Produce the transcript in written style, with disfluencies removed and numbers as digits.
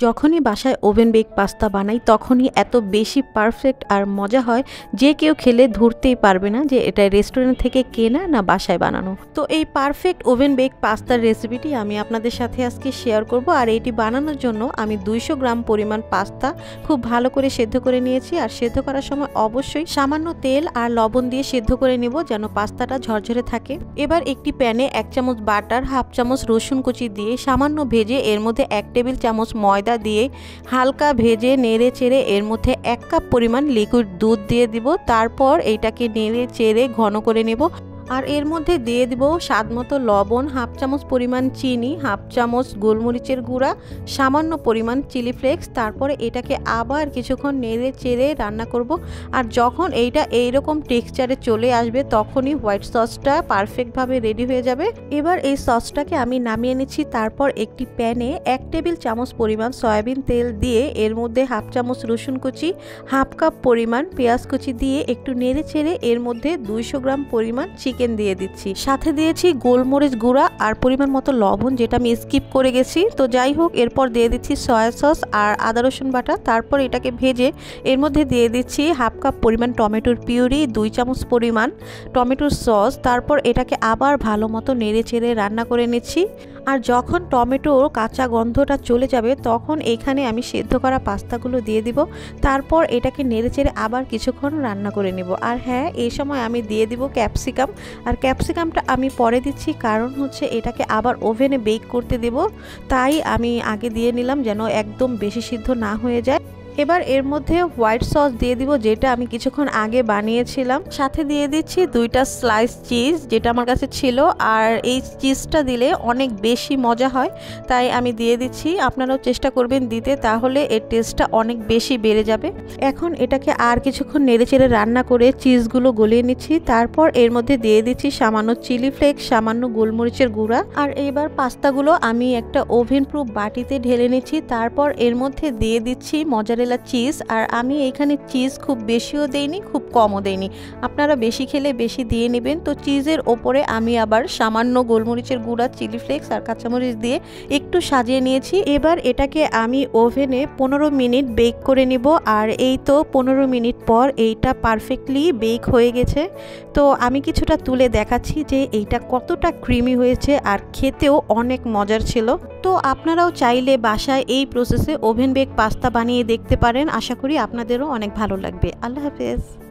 যখনই বাসায় oven bake pasta বানাই তখনই এত বেশি পারফেক্ট আর মজা হয় যে কেউ খেলে ধরতেই পারবে না যে এটা রেস্টুরেন্ট থেকে কেনা না বাসায় বানানো। তো এই পারফেক্ট ওভেন বেক পাস্তার রেসিপিটি আমি আপনাদের সাথে আজকে শেয়ার করব। আর এটি বানানোর জন্য আমি 200 গ্রাম পরিমাণ পাস্তা খুব ভালো করে সেদ্ধ করে নিয়েছি। আর সেদ্ধ করার সময় অবশ্যই সামান্য তেল আর লবণ দিয়ে সেদ্ধ করে নিব যেন পাস্তাটা ঝরঝরে থাকে। এবার একটি প্যানে 1 চামচ বাটার, হাফ চামচ রসুন কুচি দিয়ে সামান্য ভেজে এর মধ্যে 1 টেবিল চামচ ময়দা দিয়ে হালকা ভেজে নেড়ে চেড়ে এর মধ্যে 1 কাপ পরিমাণ লিকুইড দুধ দিয়ে দিব। তারপর এইটাকে নেড়ে চেড়ে ঘন করে নেব। আর এর মধ্যে দিয়ে দিব স্বাদমতো লবণ, হাফ চামচ পরিমাণ চিনি, হাফ চামচ গোলমরিচের গুঁড়া, সামান্য পরিমাণ চিলি ফ্লেক্স। তারপরে এটাকে আবার কিছুক্ষণ নেড়ে চেড়ে রান্না করব। আর যখন এইটা এইরকম টেক্সচারে চলে আসবে তখনই হোয়াইট সসটা পারফেক্টভাবে রেডি হয়ে যাবে। এবার এই সসটাকে আমি নামিয়ে নিচ্ছি। তারপর একটি প্যানে 1 টেবিল চামচ পরিমাণ সয়াবিন তেল দিয়ে এর মধ্যে হাফ চামচ রসুন কুচি, হাফ কাপ পরিমাণ পেঁয়াজ কুচি দিয়ে একটু নেড়ে চেড়ে এর মধ্যে 200 গ্রাম পরিমাণ চিকেন দিয়ে দিচ্ছি। সাথে দিয়েছি গোলমরিচ গুঁড়া আর পরিমাণ মতো লবণ, যেটা আমি স্কিপ করে গেছি। তো যাই হোক, এরপর দিয়ে দিচ্ছি সয়া সস আর আদা রসুন বাটা। তারপর এটাকে ভেজে এর মধ্যে দিয়ে দিচ্ছি হাফ কাপ পরিমাণ টমেটোর পিউরি, 2 চামচ পরিমাণ টমেটোর সস। তারপর এটাকে আবার ভালো মতো নেড়ে চেড়ে রান্না করে নিচ্ছি। আর যখন টমেটোর কাঁচা গন্ধটা চলে যাবে তখন এখানে আমি সেদ্ধ করা পাস্তাগুলো দিয়ে দিব। তারপর এটাকে নেড়ে চেড়ে আবার কিছুক্ষণ রান্না করে নেব। আর হ্যাঁ, এই সময় আমি দিয়ে দিব ক্যাপসিকাম। আর ক্যাপসিকামটা আমি পরে দিচ্ছি, কারণ হচ্ছে এটাকে আবার ওভেনে বেক করতে দেব, তাই আমি আগে দিয়ে নিলাম যেন একদম বেশি সিদ্ধ না হয়ে যায়। এবার এর মধ্যে হোয়াইট সস দিয়ে দিব, যেটা আমি কিছুক্ষণ আগে বানিয়েছিলাম। সাথে দিয়ে দিচ্ছি 2টা স্লাইস চিজ, যেটা আমার কাছে ছিল। আর এই চিজটা দিলে অনেক বেশি মজা হয়, তাই আমি দিয়ে দিচ্ছি। আপনারাও চেষ্টা করবেন দিতে, তাহলে এর টেস্টটা অনেক বেশি বেড়ে যাবে। এখন এটাকে আর কিছুক্ষণ নেড়েচেড়ে রান্না করে চিজগুলো গলিয়ে নিচ্ছি। তারপর এর মধ্যে দিয়ে দিচ্ছি সামান্য চিলি ফ্লেক্স, সামান্য গোলমরিচের গুঁড়া। আর এবার পাস্তাগুলো আমি একটা ওভেন প্রুফ বাটিতে ঢেলে নিচ্ছি। তারপর এর মধ্যে দিয়ে দিচ্ছি মজারেলা চিজ। আর আমি এখানে চিজ খুব বেশিও দেইনি, খুব কমও দেইনি, আপনারা বেশি খেলে বেশি দিয়ে নেবেন। তো চিজের ওপরে আমি আবার সামান্য গোলমরিচের গুঁড়া, চিলি ফ্লেক্স আর কাঁচামরিচ দিয়ে একটু সাজিয়ে নিয়েছি। এবার এটাকে আমি ওভেনে 15 মিনিট বেক করে নিব। আর এই তো 15 মিনিট পর এইটা পারফেক্টলি বেক হয়ে গেছে। তো আমি কিছুটা তুলে দেখাচ্ছি যে এইটা কতটা ক্রিমি হয়েছে, আর খেতেও অনেক মজার ছিল। তো আপনারাও চাইলে বাসায় এই প্রসেসে ওভেন বেক পাস্তা বানিয়ে দেখতে পারেন। আশা করি আপনাদেরও অনেক ভালো লাগবে। আল্লাহ হাফেজ।